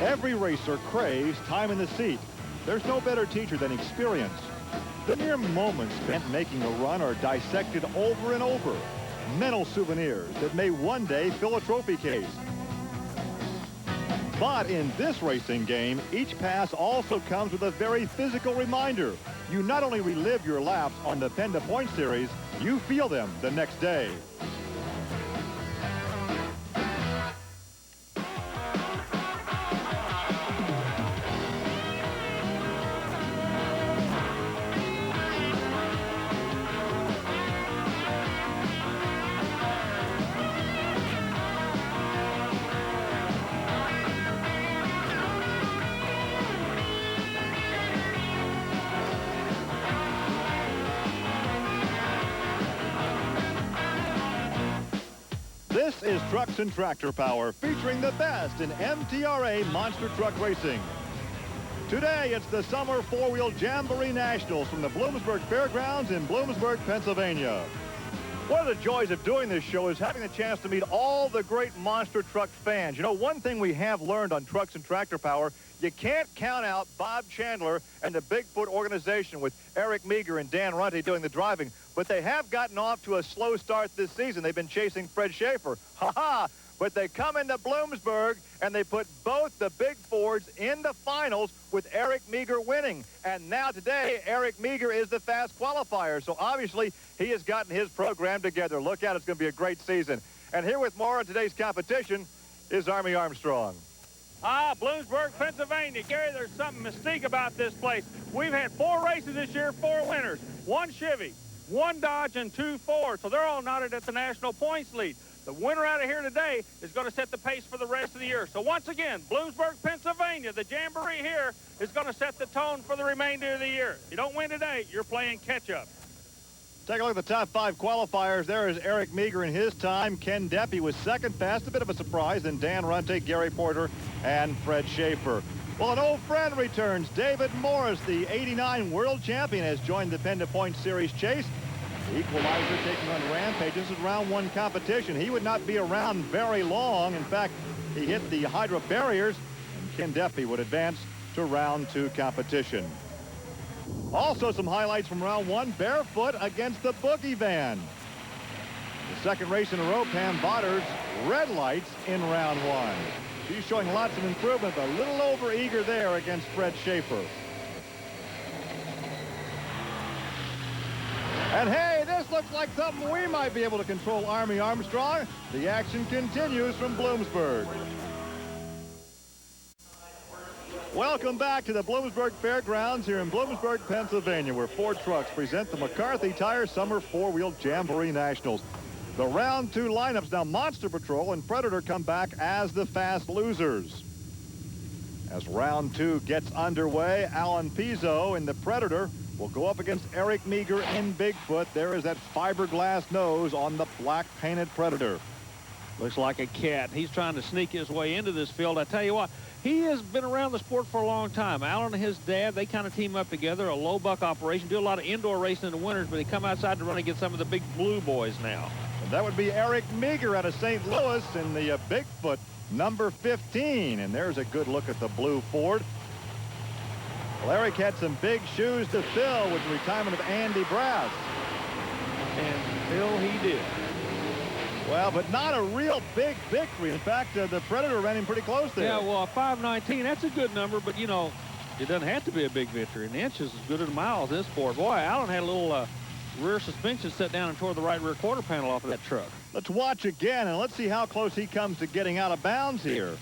Every racer craves time in the seat. There's no better teacher than experience. The mere moments spent making a run are dissected over and over. Mental souvenirs that may one day fill a trophy case. But in this racing game, each pass also comes with a very physical reminder. You not only relive your laps on the PENDA Point Series, you feel them the next day. This is Trucks and Tractor Power, featuring the best in MTRA monster truck racing. Today, it's the Summer Four-Wheel Jamboree Nationals from the Bloomsburg Fairgrounds in Bloomsburg, Pennsylvania. One of the joys of doing this show is having the chance to meet all the great monster truck fans. You know, one thing we have learned on Trucks and Tractor Power, you can't count out Bob Chandler and the Bigfoot organization with Eric Meagher and Dan Runte doing the driving. But they have gotten off to a slow start this season. They've been chasing Fred Shafer. Ha-ha! But they come into Bloomsburg, and they put both the big Fords in the finals with Eric Meagher winning. And now today, Eric Meagher is the fast qualifier. So obviously, he has gotten his program together. Look out, it's going to be a great season. And here with more on today's competition is Army Armstrong. Bloomsburg, Pennsylvania. Gary, there's something mystique about this place. We've had 4 races this year, 4 winners. 1 Chevy, 1 Dodge, and 2 Ford. So they're all knotted at the national points lead. The winner out of here today is going to set the pace for the rest of the year. So once again, Bloomsburg, Pennsylvania, the Jamboree here is going to set the tone for the remainder of the year. If you don't win today, you're playing catch-up. Take a look at the top 5 qualifiers. There is Eric Meagher in his time. Ken Deppe was second fast, a bit of a surprise. Then Dan Runte, Gary Porter, and Fred Shafer. Well, an old friend returns. David Morris, the '89 world champion, has joined the PENDA Point Series chase. The equalizer taking on Rampage. This is round 1 competition. He would not be around very long. In fact, he hit the Hydra barriers, and Ken Deppe would advance to round 2 competition. Also some highlights from round 1, Barefoot against the Boogie Van. The second race in a row, Pam Botters, red lights in round 1. She's showing lots of improvement, but a little over eager there against Fred Shafer. And hey, this looks like something we might be able to control, Army Armstrong. The action continues from Bloomsburg. Welcome back to the Bloomsburg Fairgrounds here in Bloomsburg, Pennsylvania, where Ford Trucks present the McCarthy Tire Summer Four-Wheel Jamboree Nationals. The round 2 lineups now, Monster Patrol and Predator come back as the fast losers. As round 2 gets underway, Allan Pezo in the Predator will go up against Eric Meagher in Bigfoot. There is that fiberglass nose on the black painted Predator. Looks like a cat. He's trying to sneak his way into this field. I tell you what, he has been around the sport for a long time. Allan and his dad, they kind of team up together, a low buck operation, do a lot of indoor racing in the winters, but they come outside to run against some of the big blue boys now. And that would be Eric Meagher out of St. Louis in the Bigfoot number 15. And there's a good look at the blue Ford. Well, Eric had some big shoes to fill with the retirement of Andy Brass. And Phil, he did. Well, but not a real big victory. In fact, the Predator ran him pretty close there. Yeah, well, 5:19, that's a good number, but, you know, it doesn't have to be a big victory. An inch is as good as miles in this Ford. Boy, Allan had a little rear suspension set down and tore the right rear quarter panel off of that truck. Let's watch again, and let's see how close he comes to getting out of bounds here.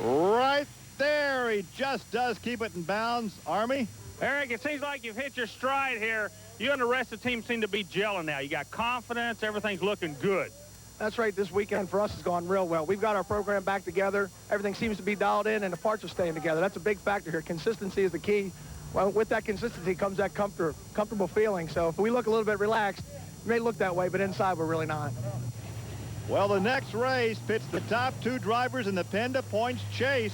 Right there, he just does keep it in bounds. Army? Eric, it seems like you've hit your stride here. You and the rest of the team seem to be gelling now. You got confidence. Everything's looking good. That's right. This weekend for us has gone real well. We've got our program back together. Everything seems to be dialed in, and the parts are staying together. That's a big factor here. Consistency is the key. Well, with that consistency comes that comfortable feeling. So if we look a little bit relaxed, we may look that way, but inside we're really not. Well, the next race pits the top 2 drivers in the PENDA Points chase.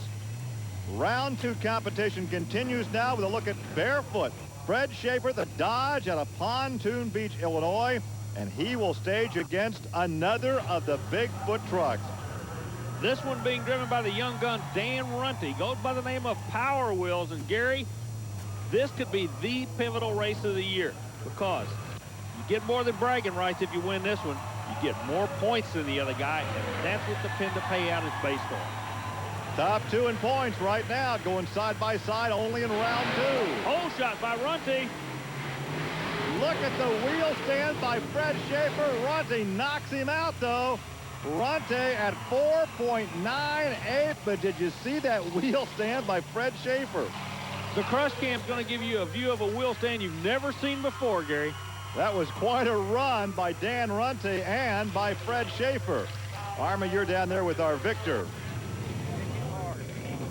Round 2 competition continues now with a look at Barefoot. Fred Shafer, the Dodge out of Pontoon Beach, Illinois, and he will stage against another of the Bigfoot trucks. This one being driven by the young gun Dan Runte. Goes by the name of Power Wheels. And Gary, this could be the pivotal race of the year because you get more than bragging rights if you win this one. You get more points than the other guy, and that's what the PENDA payout is based on. Top 2 in points right now, going side by side only in round 2. Hole shot by Runte. Look at the wheel stand by Fred Shafer. Runte knocks him out, though. Runte at 4.98, but did you see that wheel stand by Fred Shafer? The Crush Cam's going to give you a view of a wheel stand you've never seen before, Gary. That was quite a run by Dan Runte and by Fred Shafer. Army, you're down there with our Victor.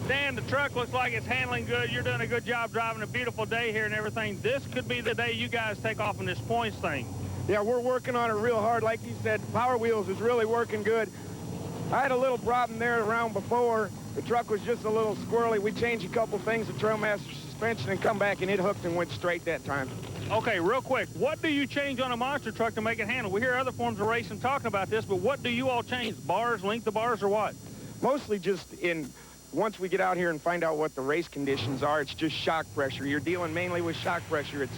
Dan, the truck looks like it's handling good. You're doing a good job driving a beautiful day here and everything. This could be the day you guys take off on this points thing. Yeah, we're working on it real hard. Like you said, Power Wheels is really working good. I had a little problem there around before. The truck was just a little squirrely. We changed a couple things, the Trailmaster suspension, and come back, and it hooked and went straight that time. Okay, real quick, what do you change on a monster truck to make it handle? We hear other forms of racing talking about this, but what do you all change? Bars, length of bars, or what? Mostly just once we get out here and find out what the race conditions are, it's just shock pressure. You're dealing mainly with shock pressure. It's,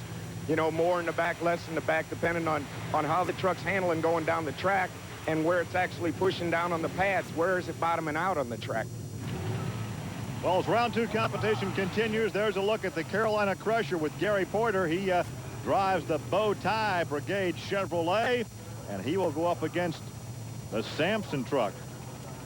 more in the back, less in the back, depending on how the truck's handling going down the track and where it's actually pushing down on the pads. Where is it bottoming out on the track? Well, as round 2 competition continues, there's a look at the Carolina Crusher with Gary Porter. He drives the Bow Tie Brigade Chevrolet, and he will go up against the Samson truck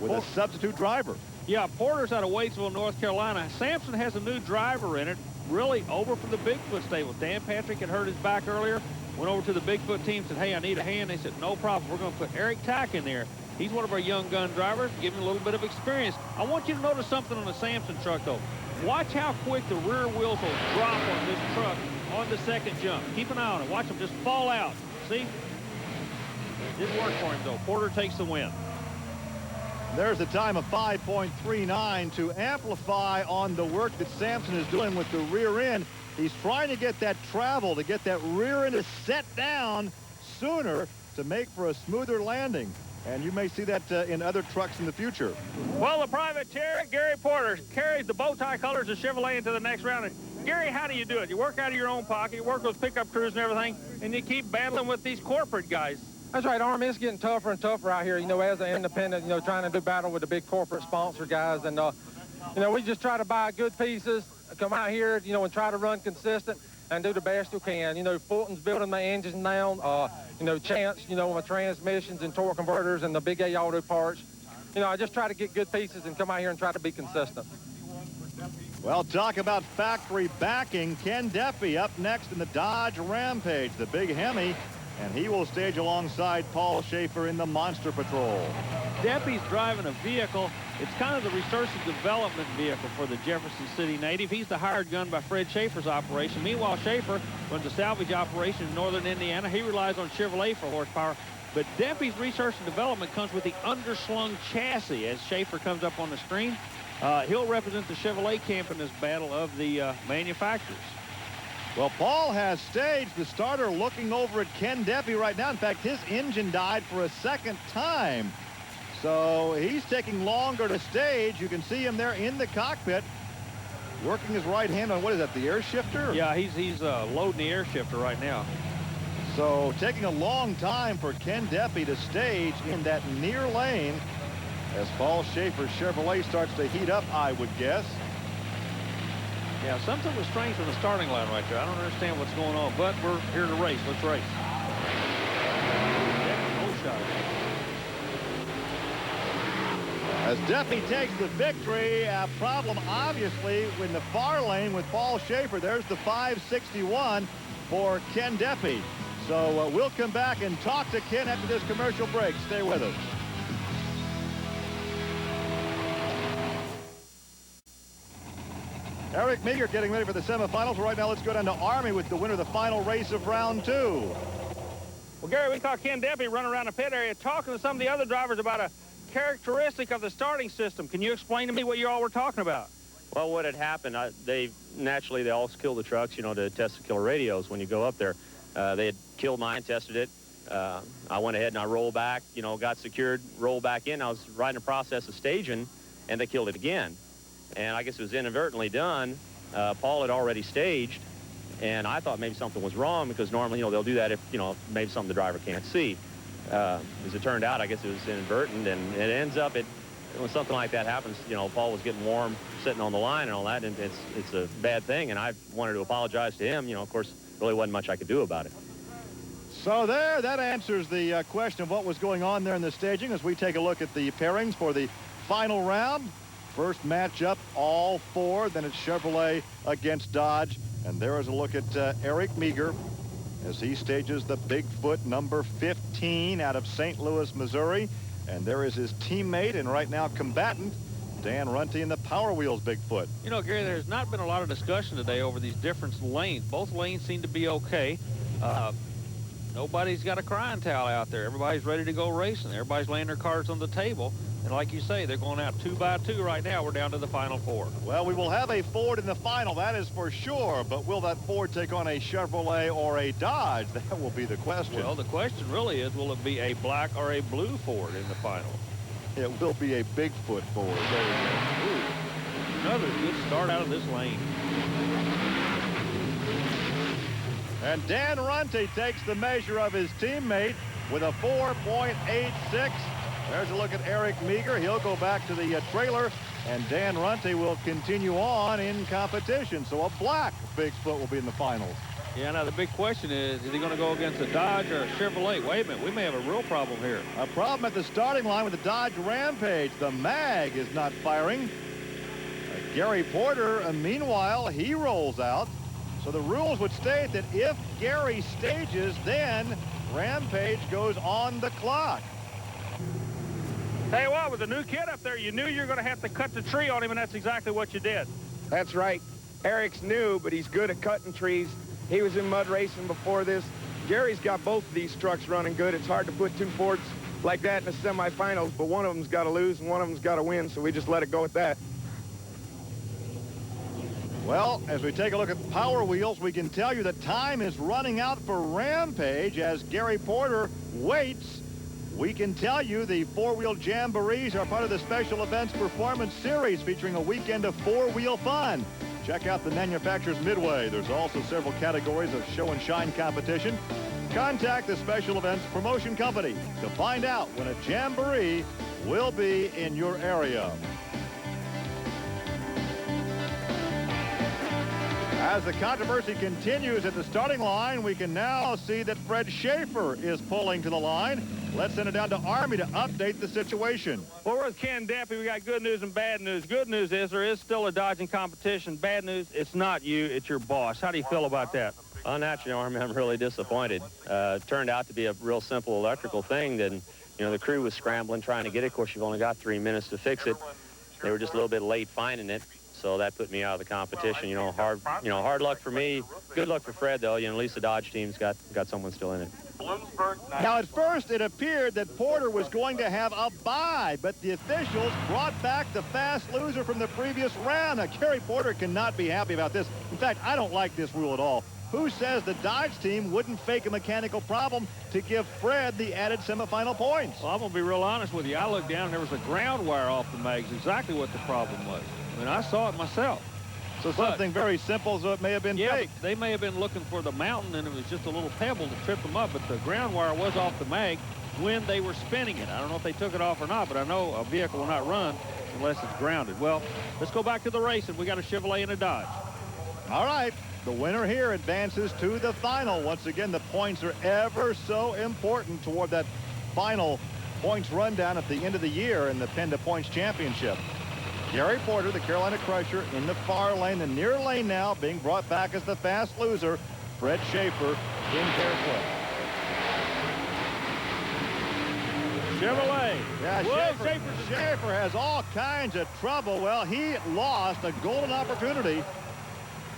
with a substitute driver. Yeah, Porter's out of Waitsville, North Carolina. Samson has a new driver in it, really over from the Bigfoot stable. Dan Patrick had hurt his back earlier, went over to the Bigfoot team, said, hey, I need a hand. They said, no problem. We're going to put Eric Tack in there. He's one of our young gun drivers, give him a little bit of experience. I want you to notice something on the Samson truck, though. Watch how quick the rear wheels will drop on this truck on the second jump. Keep an eye on it. Watch them just fall out. See? Didn't work for him, though. Porter takes the win. There's a time of 5.39 to amplify on the work that Samson is doing with the rear end. He's trying to get that travel, to get that rear end to set down sooner to make for a smoother landing. And you may see that in other trucks in the future. Well, the privateer, Gary Porter, carries the bow tie colors of Chevrolet into the next round. And Gary, how do you do it? You work out of your own pocket, you work with pickup crews and everything, and you keep battling with these corporate guys. That's right, Army. It's getting tougher and tougher out here, as an independent, trying to do battle with the big corporate sponsor guys. And, we just try to buy good pieces, come out here, and try to run consistent and do the best we can. Fulton's building my engines now, Chance, my transmissions and torque converters and the big A auto parts. I just try to get good pieces and come out here and try to be consistent. Well, talk about factory backing. Ken Deppe up next in the Dodge Rampage, the big Hemi. And he will stage alongside Paul Shafer in the Monster Patrol. Deppe's driving a vehicle. It's kind of the research and development vehicle for the Jefferson City native. He's the hired gun by Fred Shafer's operation. Meanwhile, Shafer runs a salvage operation in northern Indiana. He relies on Chevrolet for horsepower. But Deppe's research and development comes with the underslung chassis as Shafer comes up on the screen. He'll represent the Chevrolet camp in this battle of the manufacturers. Well, Paul has staged the starter looking over at Ken Deppe right now. In fact, his engine died for a second time. So he's taking longer to stage. You can see him there in the cockpit working his right hand on, what is that, the air shifter? Yeah, he's loading the air shifter right now. So taking a long time for Ken Deppe to stage in that near lane as Paul Shafer's Chevrolet starts to heat up, I would guess. Yeah, something was strange from the starting line right there. I don't understand what's going on, but we're here to race. Let's race. As Deppe takes the victory, a problem obviously in the far lane with Paul Shafer. There's the 561 for Ken Deppe. So we'll come back and talk to Ken after this commercial break. Stay with us. Eric Meagher getting ready for the semifinals. Right now, let's go down to Army with the winner of the final race of round 2. Well, Gary, we caught Ken Deppe running around the pit area talking to some of the other drivers about a characteristic of the starting system. Can you explain to me what you all were talking about? Well, what had happened, they all kill the trucks, to test the killer radios when you go up there. They had killed mine, tested it. I went ahead and I rolled back, you know, got secured, rolled back in. I was right in the process of staging, and they killed it again. And I guess it was inadvertently done. Paul had already staged, and I thought maybe something was wrong because normally, you know, they'll do that if, you know, maybe something the driver can't see. As it turned out, I guess it was inadvertent, and it ends up, when something like that happens, you know, Paul was getting warm sitting on the line and all that, and it's a bad thing, and I wanted to apologize to him. You know, of course, really wasn't much I could do about it. So there, that answers the question of what was going on there in the staging as we take a look at the pairings for the final round. First matchup, all four. Then it's Chevrolet against Dodge. And there is a look at Eric Meagher as he stages the Bigfoot number 15 out of St. Louis, Missouri. And there is his teammate and right now combatant, Dan Runte in the Power Wheels Bigfoot. You know, Gary, there's not been a lot of discussion today over these different lanes. Both lanes seem to be okay. Nobody's got a crying towel out there. Everybody's ready to go racing. Everybody's laying their cards on the table. And like you say, they're going out 2 by 2 right now. We're down to the final 4. Well, we will have a Ford in the final, that is for sure. But will that Ford take on a Chevrolet or a Dodge? That will be the question. Well, the question really is, will it be a black or a blue Ford in the final? It will be a Bigfoot Ford. There we go. Ooh, another good start out of this lane. And Dan Runte takes the measure of his teammate with a 4.86. There's a look at Eric Meagher. He'll go back to the trailer, and Dan Runte will continue on in competition. So a black Bigfoot will be in the finals. Yeah, now the big question is he going to go against a Dodge or a Chevrolet? Wait a minute, we may have a real problem here. A problem at the starting line with the Dodge Rampage. The mag is not firing. Gary Porter, meanwhile, he rolls out. So the rules would state that if Gary stages, then Rampage goes on the clock. Tell you what, with the new kid up there, you knew you were going to have to cut the tree on him, and that's exactly what you did. That's right. Eric's new, but he's good at cutting trees. He was in mud racing before this. Gary's got both of these trucks running good. It's hard to put 2 Fords like that in the semifinals, but one of them's got to lose and one of them's got to win, so we just let it go at that. Well, as we take a look at Power Wheels, we can tell you that time is running out for Rampage as Gary Porter waits. We can tell you the 4-wheel jamborees are part of the Special Events Performance Series featuring a weekend of 4-wheel fun. Check out the manufacturer's Midway. There's also several categories of show and shine competition. Contact the Special Events Promotion Company to find out when a jamboree will be in your area. As the controversy continues at the starting line, we can now see that Fred Shafer is pulling to the line. Let's send it down to Army to update the situation. Well, we're with Ken Deppe. We got good news and bad news. Good news is there is still a Dodge in competition. Bad news, it's not you, it's your boss. How do you feel about that? Naturally, Army, I'm really disappointed. It turned out to be a real simple electrical thing. Then, you know, the crew was scrambling trying to get it. Of course, you've only got 3 minutes to fix it. They were just a little bit late finding it. So that put me out of the competition. Hard luck for me. Good luck for Fred, though. You know, at least the Dodge team's got someone still in it. Now, at first, it appeared that Porter was going to have a bye, but the officials brought back the fast loser from the previous round. Now, Gary Porter cannot be happy about this. In fact, I don't like this rule at all. Who says the Dodge team wouldn't fake a mechanical problem to give Fred the added semifinal points? Well, I'm going to be real honest with you. I looked down and there was a ground wire off the mags, exactly what the problem was. I mean, I saw it myself. So something very simple, so it may have been fake. They may have been looking for the mountain, and it was just a little pebble to trip them up, but the ground wire was off the mag when they were spinning it. I don't know if they took it off or not, but I know a vehicle will not run unless it's grounded. Well, let's go back to the race, and we got a Chevrolet and a Dodge. All right. The winner here advances to the final. Once again, the points are ever so important toward that final points rundown at the end of the year in the PENDA Points Championship. Gary Porter, the Carolina Crusher, in the far lane. The near lane now being brought back as the fast loser. Fred Shafer in Bearfoot. Chevrolet. Yeah, Shafer has all kinds of trouble. Well, he lost a golden opportunity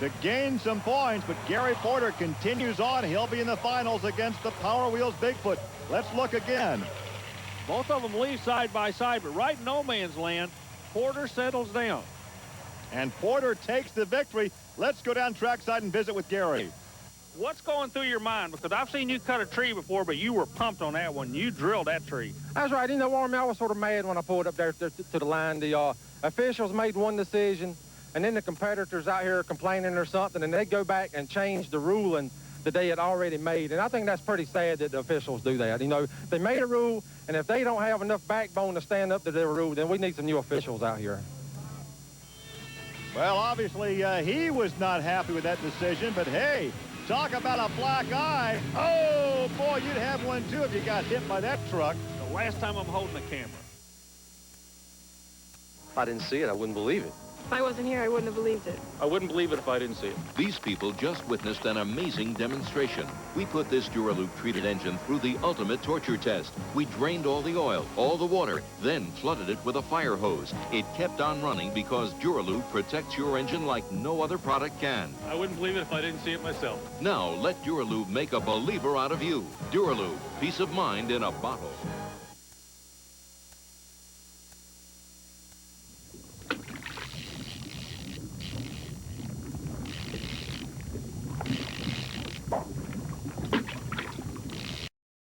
to gain some points, but Gary Porter continues on. He'll be in the finals against the Power Wheels Bigfoot. Let's look again. Both of them leave side by side, but right in no man's land, Porter settles down. And Porter takes the victory. Let's go down trackside and visit with Gary. What's going through your mind? Because I've seen you cut a tree before, but you were pumped on that one. You drilled that tree. That's right. You know, Warren, I was sort of mad when I pulled up there to the line. The officials made one decision, and then the competitors out here complaining or something, and they go back and change the ruling that they had already made. And I think that's pretty sad that the officials do that. You know, they made a rule, and if they don't have enough backbone to stand up to their rule, then we need some new officials out here. Well, obviously, he was not happy with that decision, but hey, talk about a black eye. Oh, boy, you'd have one, too, if you got hit by that truck. The last time I'm holding the camera. If I didn't see it, I wouldn't believe it. If I wasn't here, I wouldn't have believed it. I wouldn't believe it if I didn't see it. These people just witnessed an amazing demonstration. We put this Duraloop-treated engine through the ultimate torture test. We drained all the oil, all the water, then flooded it with a fire hose. It kept on running because Duraloop protects your engine like no other product can. I wouldn't believe it if I didn't see it myself. Now, let Duraloop make a believer out of you. Duraloop, peace of mind in a bottle.